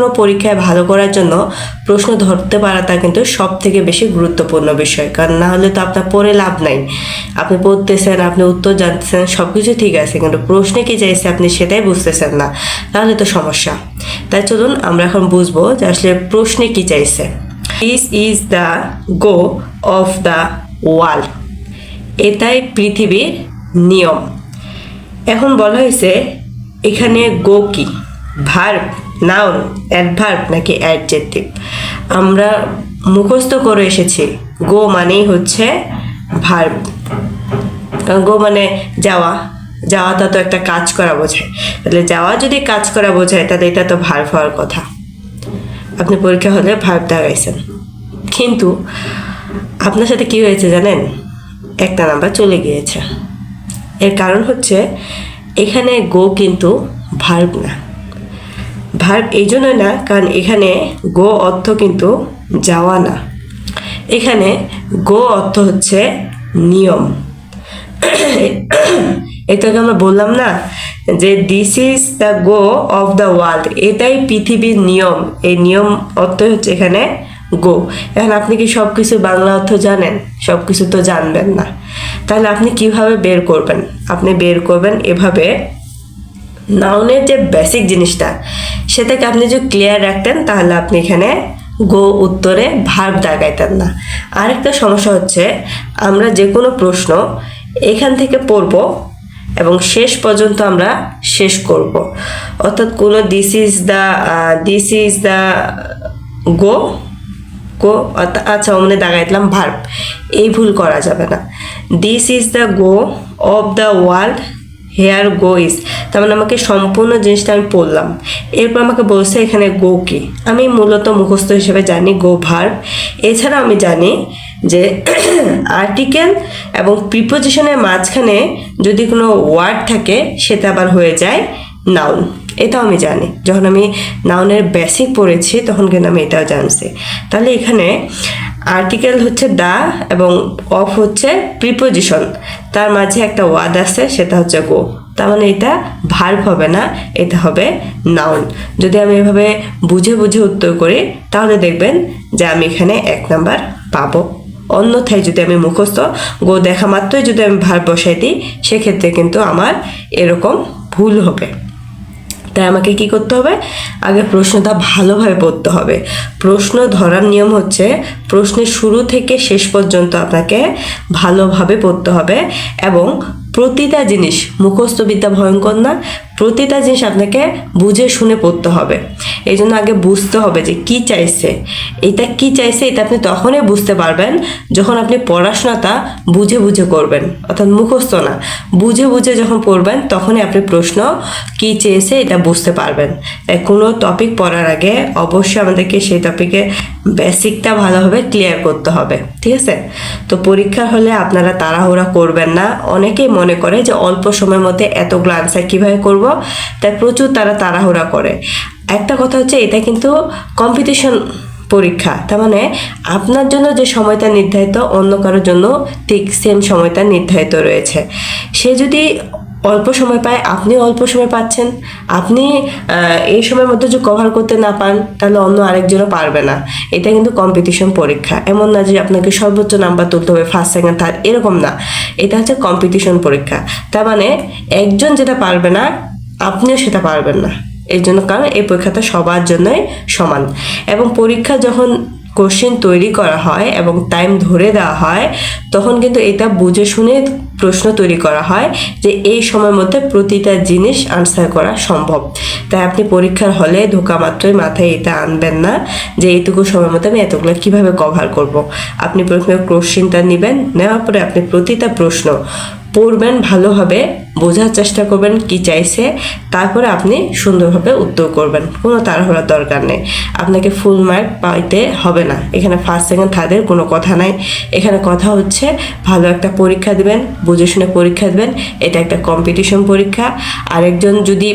কোনো পরীক্ষায় ভালো করার জন্য প্রশ্ন ধরতে পারাটা কিন্তু সব থেকে বেশি গুরুত্বপূর্ণ বিষয়, কারণ না হলে তো আপনার পড়ে লাভ নাই। আপনি পড়তেছেন, আপনি উত্তর জানতেছেন, সব কিছু ঠিক আছে, কিন্তু প্রশ্নে কি চাইছে আপনি সেটাই বুঝতেছেন না, তাহলে তো সমস্যা। তাই চলুন আমরা এখন বুঝবো যে আসলে প্রশ্নে কি চাইছে। This is the go of the world, এটাই পৃথিবীর নিয়ম। এখন বলা হয়েছে এখানে গো কি, ভার্ব, নাউন, অ্যাডভার্ব নাকি অ্যাডজেক্টিভ? আমরা মুখস্থ করে এসেছি গো মানেই হচ্ছে ভার্ব, কারণ গো মানে যাওয়া, যাওয়াটা তো একটা কাজ করা বোঝায়। তাহলে যাওয়া যদি কাজ করা বোঝায় তাহলে এটা তো ভার্ব হওয়ার কথা। আপনি পরীক্ষা হলে ভার্ব দাঁড়াইছেন, কিন্তু আপনার সাথে কি হয়েছে জানেন? একটা নাম্বার চলে গিয়েছে। এর কারণ হচ্ছে এখানে গো কিন্তু ভার্ব না। ভার্ব এই জন্য না, কারণ এখানে গো অর্থ কিন্তু যাওয়া না, এখানে গো অর্থ হচ্ছে নিয়ম। এটাকে আমরা বললাম না যে this is the go of the world, এটাই পৃথিবীর নিয়ম। এই নিয়ম অর্থ হচ্ছে এখানে গো। এখন আপনি কি সব কিছু বাংলা অর্থ জানেন? সব কিছু তো জানবেন না। তাহলে আপনি কিভাবে বের করবেন? আপনি বের করবেন এভাবে, নাউনের যে বেসিক জিনিসটা সেটাকে আপনি যদি ক্লিয়ার রাখতেন তাহলে আপনি এখানে গো উত্তরে ভার্ব দাগাইতেন না। আরেকটা সমস্যা হচ্ছে আমরা যে কোনো প্রশ্ন এখান থেকে পড়ব এবং শেষ পর্যন্ত আমরা শেষ করব, অর্থাৎ কোনো this is the go go আচ্ছা ওমনে দাগাইতলাম ভার্ব, এই ভুল করা যাবে না। This is the go of the world, here go is, তার মানে আমাকে সম্পূর্ণ জিনিসটা আমি পড়লাম, এরপর আমাকে বলছে এখানে গো কি। আমি মূলত মুখস্থ হিসেবে জানি গো ভার্ব, এছাড়া আমি জানি যে আর্টিকেল এবং প্রিপোজিশনের মাঝখানে যদি কোনো ওয়ার্ড থাকে সেটা আবার হয়ে যায় নাউন, এটাও আমি জানি। যখন আমি নাউনের বেসিক পড়েছি তখন কিন্তু আমি এটাও জানছি। তাহলে এখানে আর্টিকেল হচ্ছে দা এবং অফ হচ্ছে প্রিপোজিশন, তার মাঝে একটা ওয়ার্ড আছে সেটা হচ্ছে গো, তার মানে এটা ভার্ব হবে না, এটা হবে নাউন। যদি আমি এভাবে বুঝে বুঝে উত্তর করি তাহলে দেখবেন যে আমি এখানে 1 নাম্বার পাবো। অন্যথায় যদি আমি মুখস্থ গো দেখা মাত্রই যদি আমি ভার্ব বসাই দিই সেক্ষেত্রে কিন্তু আমার এরকম ভুল হবে। তাই আমাকে কি করতে হবে? আগে প্রশ্নটা ভালোভাবে পড়তে হবে। প্রশ্ন ধরার নিয়ম হচ্ছে প্রশ্নের শুরু থেকে শেষ পর্যন্ত আপনাকে ভালোভাবে পড়তে হবে এবং প্রতিটা জিনিস, মুখস্থ বিদ্যা ভয়ঙ্কর না, প্রতিটা জিনিস আপনাকে বুঝে শুনে পড়তে হবে। এই জন্য আগে বুঝতে হবে যে কি চাইছে, এটা কি চাইছে এটা আপনি তখনই বুঝতে পারবেন যখন আপনি পড়াশোনাটা বুঝে বুঝে করবেন, অর্থাৎ মুখস্থ না, বুঝে বুঝে যখন পড়বেন তখনই আপনি প্রশ্ন কি চেয়েছে এটা বুঝতে পারবেন। তাই কোনো টপিক পড়ার আগে অবশ্যই আমাদেরকে সেই টপিকের বেসিকটা ভালোভাবে ক্লিয়ার করতে হবে, ঠিক আছে? তো পরীক্ষা হলে আপনারা তাড়াহুড়া করবেন না। অনেকেই মনে করে যে অল্প সময়ের মধ্যে এতগুলো আনসার কীভাবে করব, তাই প্রচুর তারা তাড়াহুড়া করে। একটা কথা হচ্ছে এটা কিন্তু কম্পিটিশন পরীক্ষা, তার মানে আপনার জন্য যে সময়টা নির্ধারিত অন্য কারোর জন্য ঠিক সেম সময়টা নির্ধারিত রয়েছে। সে যদি অল্প সময় পায়, আপনি অল্প সময় পাচ্ছেন, আপনি এই সময়ের মধ্যে যদি কভার করতে না পান তাহলে অন্য আরেকজনও পারবে না। এটা কিন্তু কম্পিটিশন পরীক্ষা, এমন না যে আপনাকে সর্বোচ্চ নাম্বার তুলতে হবে, ফার্স্ট সেকেন্ড থার্ড, এরকম না। এটা হচ্ছে কম্পিটিশন পরীক্ষা, তার মানে একজন যেটা পারবে না আপনিও সেটা পারবেন না। এই জন্য কারণ এই পরীক্ষাটা সবার জন্যই সমান, এবং পরীক্ষা যখন কোশ্চেন তৈরি করা হয় এবং টাইম ধরে দেওয়া হয় তখন কিন্তু এটা বুঝে শুনে প্রশ্ন তৈরি করা হয় যে এই সময়ের মধ্যে প্রতিটা জিনিস আনসার করা সম্ভব। তাই আপনি পরীক্ষার হলে ঢোকা মাত্রই মাথায় এটা আনবেন না যে এইটুকু সময়ের মধ্যে আমি এতগুলো কীভাবে কভার করব। আপনি প্রথমে কোশ্চেনটা নেবেন, নেওয়ার পরে আপনি প্রতিটা প্রশ্ন পড়বেন, ভালোভাবে বোঝার চেষ্টা করবেন কি চাইছে, তারপরে আপনি সুন্দরভাবে উত্তর করবেন। কোনো তাড়াহুড়ার দরকার নেই, আপনাকে ফুল মার্ক পাইতে হবে না। এখানে ফার্স্ট সেকেন্ড থার্ডের কোনো কথা নাই, এখানে কথা হচ্ছে ভালো একটা পরীক্ষা দিবেন, বুঝে শুনে পরীক্ষা দিবেন। এটা একটা কম্পিটিশন পরীক্ষা। আরেকজন যদি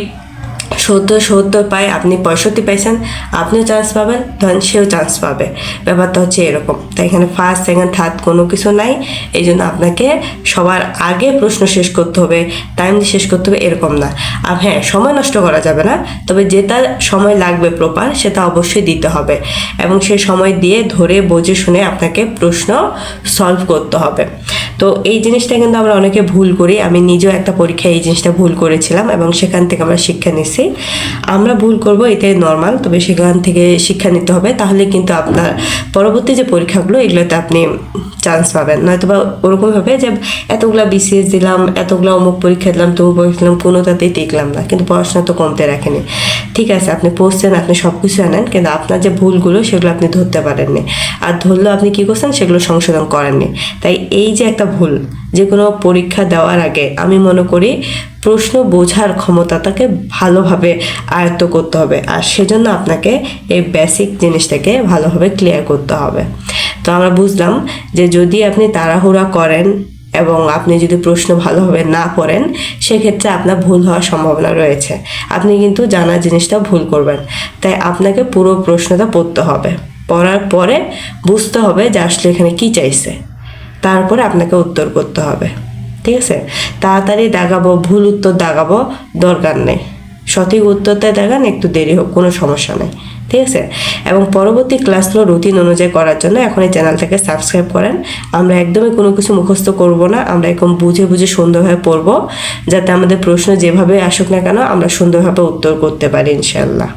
সত্তর পায়, আপনি 65 পাইছেন, আপনিও চান্স পাবেন, ধরেন সেও চান্স পাবে। ব্যাপারটা হচ্ছে এরকম। তাই এখানে ফার্স্ট সেকেন্ড থার্ড কোনো কিছু নাই। এই জন্য আপনাকে সবার আগে প্রশ্ন শেষ করতে হবে, টাইম দিয়ে শেষ করতে হবে, এরকম না। আর হ্যাঁ, সময় নষ্ট করা যাবে না, তবে যেটা সময় লাগবে প্রপার সেটা অবশ্যই দিতে হবে, এবং সেই সময় দিয়ে ধরে বুঝে শুনে আপনাকে প্রশ্ন সলভ করতে হবে। তো এই জিনিসটা কিন্তু আমরা অনেকে ভুল করি। আমি নিজেও একটা পরীক্ষায় এই জিনিসটা ভুল করেছিলাম, এবং সেখান থেকে আমরা শিক্ষা নিচ্ছি। আমরা ভুল করব, এটাই নর্মাল, তবে সেখান থেকে শিক্ষা নিতে হবে। তাহলে কিন্তু আপনার পরবর্তী যে পরীক্ষাগুলো, এগুলোতে আপনি চান্স পাবেন। নয়তো বা ওরকম হবে যে এতগুলা বিসিএস দিলাম, এতগুলা অমুক পরীক্ষা দিলাম, তবু পরীক্ষা দিলাম, কোনোটাতেই টিকলাম না, কিন্তু পড়াশোনা তো কমতে রাখেনি। ঠিক আছে, আপনি পড়ছেন, আপনি সব কিছু জানেন, কিন্তু আপনার যে ভুলগুলো সেগুলো আপনি ধরতে পারেননি, আর ধরলেও আপনি কী করছেন, সেগুলো সংশোধন করেননি। তাই এই যে একটা ভুল, যে কোনো পরীক্ষা দেওয়ার আগে আমি মনে করি প্রশ্ন বোঝার ক্ষমতাটাকে ভালোভাবে আয়ত্ত করতে হবে, আর সেজন্য আপনাকে এই বেসিক জিনিসটাকে ভালোভাবে ক্লিয়ার করতে হবে। তো আমরা বুঝলাম যে যদি আপনি তাড়াহুড়া করেন এবং আপনি যদি প্রশ্ন ভালোভাবে না পড়েন, সেক্ষেত্রে আপনার ভুল হওয়ার সম্ভাবনা রয়েছে। আপনি কিন্তু জানা জিনিসটা ভুল করবেন। তাই আপনাকে পুরো প্রশ্নটা পড়তে হবে, পড়ার পরে বুঝতে হবে যে আসলে এখানে কী চাইছে, তারপরে আপনাকে উত্তর করতে হবে। ঠিক আছে, তাড়াতাড়ি দাগাবো, ভুল উত্তর দাগাবো, দরকার নেই। সঠিক উত্তরটা দাগান, একটু দেরি হোক, কোনো সমস্যা নেই। ঠিক আছে, এবং পরবর্তী ক্লাসগুলো রুটিন অনুযায়ী করার জন্য এখন এই চ্যানেলটাকে সাবস্ক্রাইব করেন। আমরা একদমই কোনো কিছু মুখস্থ করব না, আমরা এরকম বুঝে বুঝে সুন্দরভাবে পড়বো, যাতে আমাদের প্রশ্ন যেভাবে আসুক না কেন আমরা সুন্দরভাবে উত্তর করতে পারি ইনশাল্লাহ।